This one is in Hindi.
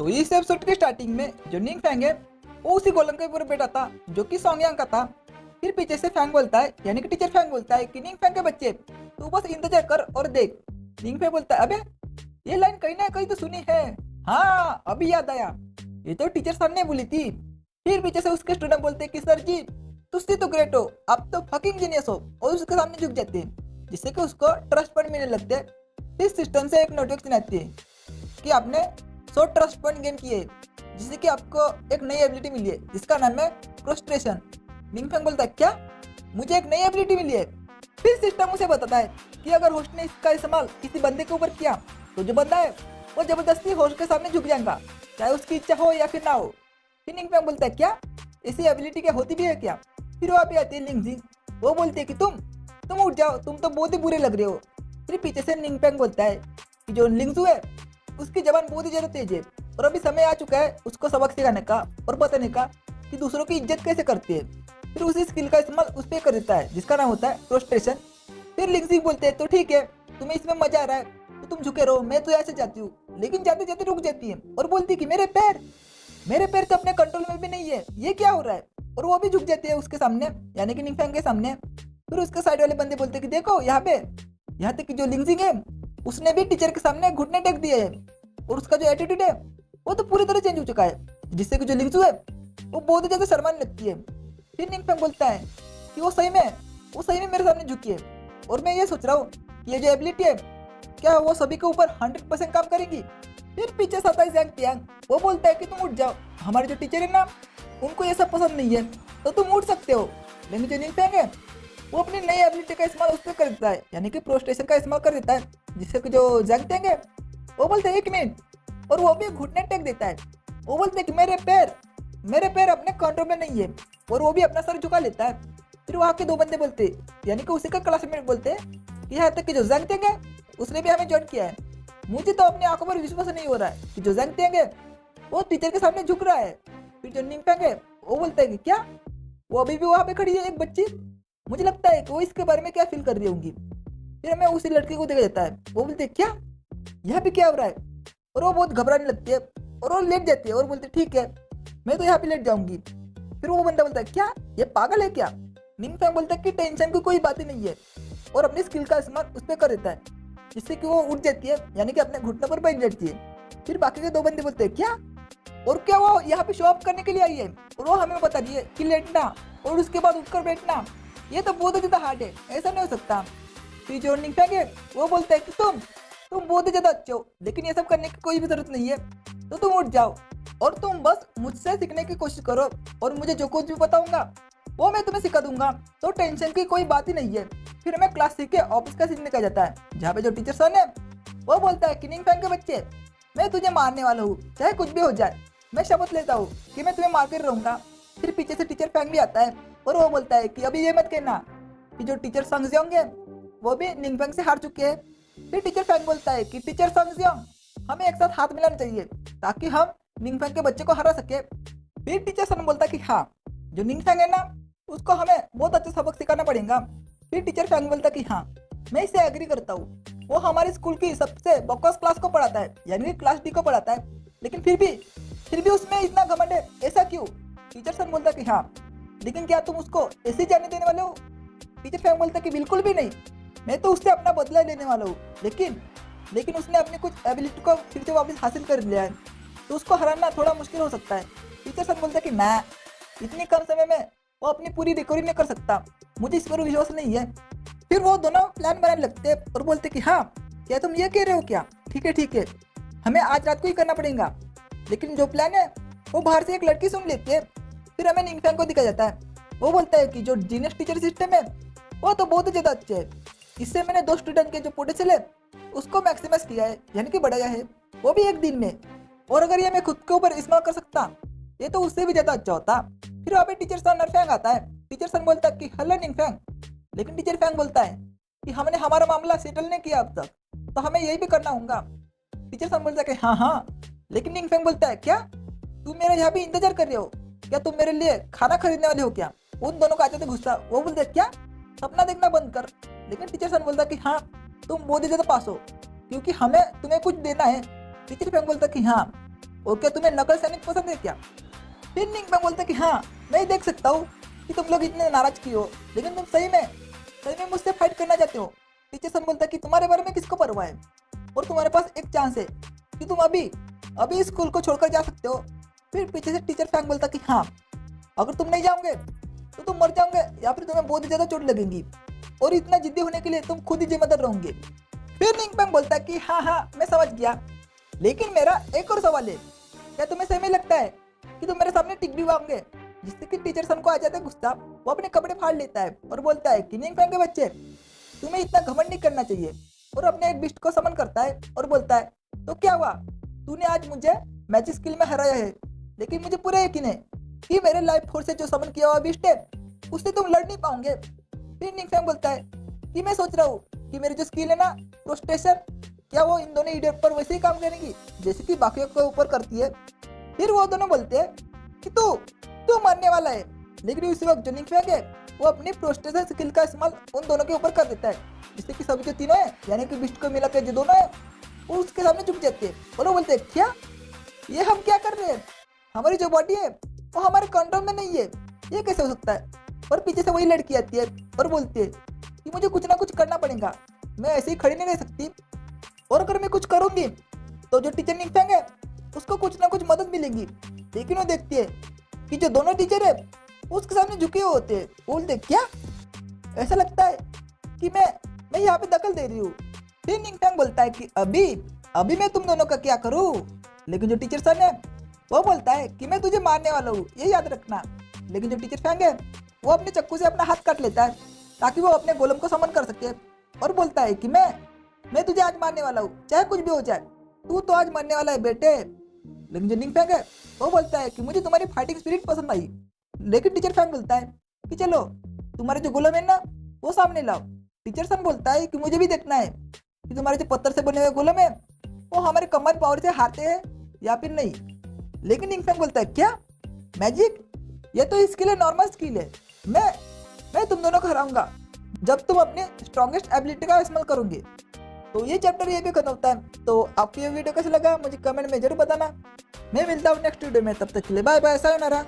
तो इस एपिसोड के स्टार्टिंग में जो निंग फैंग है वो उसी गोलन के ऊपर बैठा था जो कि सोंगयांग का था। फिर पीछे से फैंग बोलता है, यानी कि टीचर फैंग बोलता है कि निंग फैंग के बच्चे तू बस इंतजार कर और देख। निंग फैंग बोलता है, अबे ये लाइन कहीं ना कहीं तो सुनी है। हाँ अभी याद आया, ये तो टीचर सर ने बोली थी। फिर पीछे से उसके स्टूडेंट बोलते हैं कि सर जी तुझसे तो ग्रेट हो, आप तो फकिंग जीनियस हो, और उसके सामने झुक जाते हैं जिससे कि उसको ट्रस्ट पॉइंट मिलने लगते हैं। फिर सिस्टम से एक नोटिफिकेशन आती है कि आपने 100 ट्रस्ट पॉइंट गेन किए, जिससे कि आपको एक नई एबिलिटी मिली है जिसका नाम है प्रोस्ट्रेशन। निंग फैंग बोलता है, क्या मुझे एक नई एबिलिटी मिली है? फिर सिस्टम उसे बताता है कि अगर होस्ट ने इसका इस्तेमाल किसी बंदे के ऊपर किया तो जो बंदा है वो जबरदस्ती होस्ट के सामने झुक जाएगा, चाहे उसकी इच्छा हो या फिर ना हो। फिर निंग फैंग बोलता है, क्या ऐसी एबिलिटी क्या होती भी है क्या? फिर वहाँ पे आती है लिंग जिंग, वो बोलती है कि तुम उठ जाओ, तुम तो बहुत ही बुरे लग रहे हो। फिर पीछे से निंग फैंग बोलता है कि जो लिंगजू है उसकी जबान बहुत ही ज्यादा तेज है और अभी समय आ चुका है उसको सबक सिखाने का और बताने का कि दूसरों की इज्जत कैसे करती है। फिर उसी स्किल का इस्तेमाल उस पर कर देता है जिसका नाम होता है प्रोस्ट्रेशन। फिर लिंगजिंग बोलते हैं, तो ठीक है तुम्हें इसमें मजा आ रहा है तो तुम झुके रहो, मैं तो यहाँ से जाती हूँ। लेकिन जाते जाते रुक जाती है और बोलती है कि मेरे पैर तो अपने कंट्रोल में भी नहीं है, ये क्या हो रहा है? और वो भी झुक जाती है उसके सामने, यानी कि निंग फैंग के सामने। फिर उसके साइड वाले बंदे बोलते हैं कि देखो यहाँ तक कि जो लिंगजिंग है उसने भी टीचर के सामने घुटने टेक दिए है और उसका जो एटीट्यूड है वो तो पूरी तरह चेंज हो चुका है, जिससे कि जो लिंगजू है वो बहुत ही ज्यादा शर्माने लगती है। फिर निंग फैंग बोलता है कि वो सही में मेरे सामने झुकी है और मैं ये सोच रहा हूँ कि ये जो एबिलिटी है क्या वो सभी के ऊपर 100% काम करेगी। फिर पीछे से आता है ज़ैंग तियांग, वो बोलता है कि तुम उठ जाओ, हमारे जो टीचर है ना उनको ये सब पसंद नहीं है तो तुम उठ सकते हो। लेकिन जो निंग फैंग है वो अपनी नई एबिलिटी का इस्तेमाल उस पर कर देता है, यानी कि प्रोस्ट्रेशन का इस्तेमाल कर देता है, जिससे कि जो ज़ैंग तियांग है वो बोलते हैं 1 मिनट, और वो भी घुटने टेक देता है। वो बोलते हैं कि मेरे पैर अपने कंट्रोल में नहीं है, और वो भी अपना सर झुका लेता है। फिर वहाँ के 2 बंदे बोलते हैं, यानी कि उसी का क्लासमेट बोलते हैं कि यहाँ तक कि जो ज़ैंग तियांग है उसने भी हमें ज्वाइन किया है। मुझे तो अपनी आंखों पर विश्वास नहीं हो रहा है कि जो ज़ैंग तियांग है वो टीचर के सामने झुक रहा है। फिर जो निंग फैंग है वो बोलता है कि क्या वो अभी भी वहाँ पे खड़ी है एक बच्ची, मुझे लगता है कि वो इसके बारे में क्या फील कर रही होंगी। फिर हमें उसी लड़की को देखा जाता है, वो बोलते हैं, क्या यहाँ पे क्या हो रहा है? और वो बहुत घबराने लगती है और वो लेट जाती है और बोलती है, ठीक है मैं तो यहाँ पे लेट जाऊंगी। फिर वो बंदा बोलता है, क्या ये पागल है क्या? निंग फैंग बोलता है कि टेंशन की कोई बात ही नहीं है और अपनी स्किल का इस्तेमाल उस पर कर देता है, जिससे कि वो उठ जाती है, यानी कि अपने घुटनों पर बैठ जाती है। फिर बाकी के 2 बंदे बोलते हैं, क्या वो यहाँ पे शो ऑफ करने के लिए आई है और वो हमें बता रही है कि लेटना और उसके बाद उठकर बैठना ये तो बहुत ज्यादा हार्ड है, ऐसा नहीं हो सकता। फिर जो निंग फैंग है वो बोलता है कि तुम बहुत ही ज्यादा अच्छे हो, लेकिन ये सब करने की कोई भी जरूरत नहीं है, तो तुम उठ जाओ और तुम बस मुझसे सीखने की कोशिश करो और मुझे जो कुछ भी बताऊंगा वो मैं तुम्हें सिखा दूंगा, तो टेंशन की कोई बात ही नहीं है। फिर हमें क्लास 6 के ऑफिस का सीन निकल जाता है, जहाँ पे जो टीचर सर है वो बोलता है कि निंग फैंग के बच्चे मैं तुझे मारने वाला हूँ, चाहे कुछ भी हो जाए, मैं शपथ लेता हूँ कि मैं तुम्हें मार कर रहूंगा। फिर पीछे से टीचर फैंग भी आता है और वो बोलता है कि अभी ये मत कहना कि जो टीचर संगजियोंग है वो भी निंग फैंग से हार चुके हैं। फिर टीचर फैंग बोलता है कि टीचर संगजियोंग हमें एक साथ हाथ मिलाना चाहिए ताकि हम निंग फैंग के बच्चे को हरा सके। फिर टीचर सन बोलता है कि हाँ जो निंग फैंग है ना उसको हमें बहुत अच्छा सबक सिखाना पड़ेगा। फिर टीचर फैंग बोलता है कि हाँ मैं इससे एग्री करता हूँ, वो हमारे स्कूल की सबसे बकवास क्लास को पढ़ाता है, यानी कि क्लास डी को पढ़ाता है, लेकिन फिर भी उसमें इतना घमंड है, ऐसा क्यों? टीचर सन बोलता है कि हाँ लेकिन क्या तुम उसको ऐसे जाने देने वाले हो? टीचर फैंग बोलता है कि बिल्कुल भी नहीं, मैं तो उससे अपना बदला लेने वाला हूँ, लेकिन उसने अपनी कुछ एबिलिटी को फिर से वापस हासिल कर लिया है तो उसको हराना थोड़ा मुश्किल हो सकता है। टीचर सन बोलता है कि ना इतनी कम समय में वो अपनी पूरी रिकवरी नहीं कर सकता, मुझे इस पर विश्वास नहीं है। फिर वो दोनों प्लान बनाने लगते हैं और बोलते कि हाँ क्या तुम ये कह रहे हो क्या? ठीक है हमें आज रात को ही करना पड़ेगा। लेकिन जो प्लान है वो बाहर से एक लड़की सुन लेती है। फिर हमें निंग फैंग को दिखाया जाता है, वो बोलता है कि जो जीनियस टीचर सिस्टम है वो तो बहुत ही ज़्यादा अच्छे है, इससे मैंने 2 स्टूडेंट के जो पोटेंशियल है उसको मैक्सिमाइज किया है, यानी कि बढ़ाया है, वो भी एक दिन में, और अगर ये मैं खुद के ऊपर इस्तेमाल कर सकता ये तो उससे भी ज़्यादा अच्छा होता। फिर वहाँ पे टीचर सन फैंग आता है। टीचर सन बोलता है कि हेलो निंग फैंग, लेकिन टीचर फैंग बोलता है कि हमने हमारा मामला सेटल नहीं किया अब तक, तो हमें यही भी करना होगा। टीचर सन बोलता है कि हाँ, लेकिन निंग फैंग बोलता है, क्या तुम मेरे यहाँ पे इंतजार कर रहे हो? क्या तुम मेरे लिए खाना खरीदने वाले हो क्या? उन दोनों का आ जाते गुस्सा, वो बोलते क्या सपना देखना बंद कर। लेकिन टीचर सन बोलता कि हाँ तुम बहुत ही ज्यादा पास हो क्योंकि हमें तुम्हें कुछ देना है। टीचर फैंग बोलता कि हाँ और क्या तुम्हें नकल सैनिक पसंद है क्या? फिर निंग फैंग बोलता है कि हाँ, मैं देख सकता हूँ कि तुम लोग इतने नाराज क्यों हो, लेकिन तुम सही में मुझसे फाइट करना चाहते हो। टीचर सन बोलता है कि तुम्हारे बारे में किसको परवाह है, और तुम्हारे पास एक चांस है कि तुम अभी अभी इस स्कूल को छोड़कर जा सकते हो। फिर पीछे से टीचर फैंग बोलता कि हाँ, अगर तुम नहीं जाओगे तो तुम मर जाओगे या फिर तुम्हें बहुत ही ज्यादा चोट लगेगी, और इतना जिद्दी होने के लिए तुम खुद ही जिम्मेदार रहोगे। फिर निंग फैंग बोलता है कि हाँ मैं समझ गया, लेकिन मेरा एक और सवाल है, क्या तुम्हें सही में लगता है कि तुम मेरे सामने टिक भी पाओगे? जिससे कि टीचर सन को आ जाता है गुस्सा, वो अपने कपड़े फाड़ लेता है और बोलता है कि निंग फैंग के बच्चे, तुम्हें इतना घमंड नहीं करना चाहिए, और अपने एक बिस्ट को समन करता है और बोलता है तो क्या हुआ, तूने आज मुझे मैजिक स्किल में हराया है, लेकिन मुझे पूरा यकीन है कि मेरे लाइफ फोर्स से जो समन किया हुआ बिस्ट है उससे तुम लड़ नहीं पाओगे। फिर निंग फैंग बोलता है कि मैं सोच रहा हूँ कि मेरी जो स्किल है ना प्रोस्टेशन, क्या वो इन दोनों इडियट पर वैसे ही काम करेगी जैसे कि बाकियों के ऊपर करती है। फिर वो दोनों बोलते हैं कि तू मरने वाला है, लेकिन उसी वक्त जो निंग फैंग है वो अपनी प्रोस्टेशन स्किल का इस्तेमाल उन दोनों के ऊपर कर देता है, जिससे कि सभी जो तीनों है यानी कि बिस्ट को मिला के जो दोनों है वो उसके सामने झुक जाते हैं और वो बोलते हैं क्या, ये हम क्या कर रहे हैं, हमारी जो बॉडी है वो हमारे कंट्रोल में नहीं है, ये कैसे हो सकता है? और पीछे से वही लड़की आती है और बोलती है कि मुझे कुछ ना कुछ करना पड़ेगा, मैं ऐसे ही खड़ी नहीं रह सकती, और अगर मैं कुछ करूंगी तो जो टीचर निंग फैंग है उसको कुछ ना कुछ मदद मिलेगी। लेकिन वो देखती है कि जो दोनों टीचर है उसके सामने झुके हुए होते हैं। बोलते क्या, ऐसा लगता है कि मैं यहाँ पे दखल दे रही हूँ। फिर निंग फैंग बोलता है कि अभी मैं तुम दोनों का क्या करूँ? लेकिन जो टीचर सन है वो बोलता है कि मैं तुझे मारने वाला हूँ, ये याद रखना। लेकिन जो टीचर फैंग है वो अपने चक्कू से अपना हाथ काट लेता है ताकि वो अपने गोलम को समन कर सके, और बोलता है कि मैं तुझे आज मारने वाला हूँ, चाहे कुछ भी हो जाए, तू तो आज मरने वाला है बेटे। लेकिन जो निंग फैंग है वो बोलता है कि मुझे तुम्हारी फाइटिंग स्पिरिट पसंद आई। लेकिन टीचर फैंग बोलता है कि चलो तुम्हारे जो गोलम है ना वो सामने लाओ। टीचर सन बोलता है कि मुझे भी देखना है कि तुम्हारे जो पत्थर से बने हुए गोलम है वो हमारे कमांड पावर से हारते हैं या फिर नहीं। लेकिन निंग फैंग बोलता है क्या, मैजिक, ये तो स्किल है, नॉर्मल स्किल है, मैं तुम दोनों को हराऊंगा जब तुम अपने स्ट्रॉन्गेस्ट एबिलिटी का इस्तेमाल करोगे। तो ये चैप्टर ये भी खत्म होता है। तो आपको ये वीडियो कैसा लगा मुझे कमेंट में जरूर बताना। मैं मिलता हूँ नेक्स्ट वीडियो में, तब तक के लिए बाय बाय, सायोनारा।